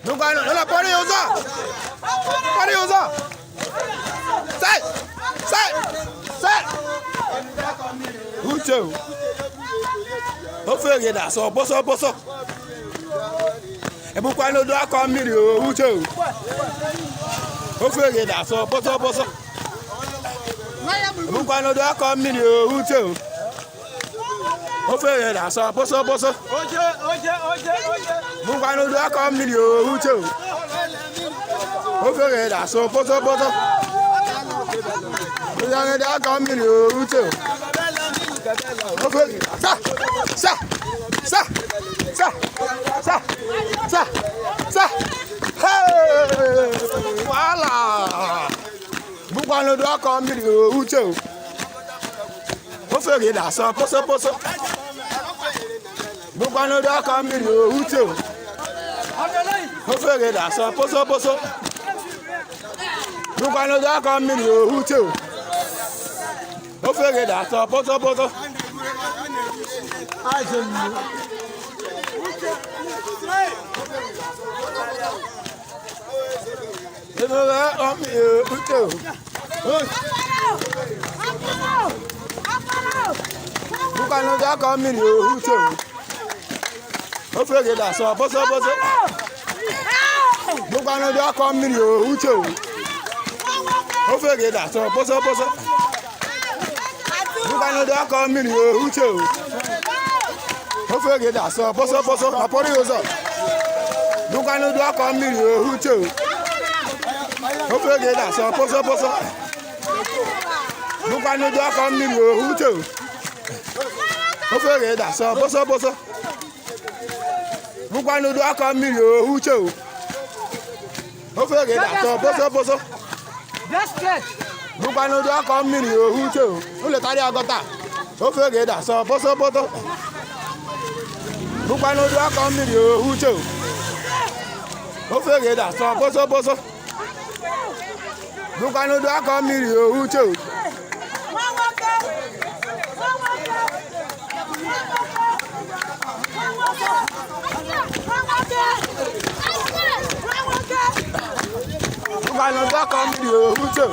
Nunca no la pone usa. Pone usa. Sai. Uche. O fe da so boso. E bu kwa no do akọ mmiri o uche. O fe da so boso. E bu kwa no do akọ mmiri o uche. O fe da so boso. Oje. Bu kwa no do akọ mmiri o uche. O fe da so boso. O ya da akọ mmiri o uche. O fe sa. Hey! Voilà! Bukwa no do akọ mmiri o uche o. O fe da so poso. Bukwa no do akọ mmiri o uche o. O fe da so poso. Bukwa no do akọ mmiri o uche o. O fe da so poso. Bukano da ka mmiri o uche o fe da so boso Bukano da ka mmiri o uche o fe da so boso Bukano da ka mmiri o uche o fe da so boso apori ozo Bukano da ka mmiri o uche o fe da so boso Bukano da ka mmiri o uche o fe da so boso Bukano da ka mmiri o uche o fe da so boso Bukano da ka mmiri o uche o le tari agota o fe da so boso Bukano da ka mmiri o uche o fe da so boso Bukano da ka mmiri o uche Bukano da ka mmiri o uche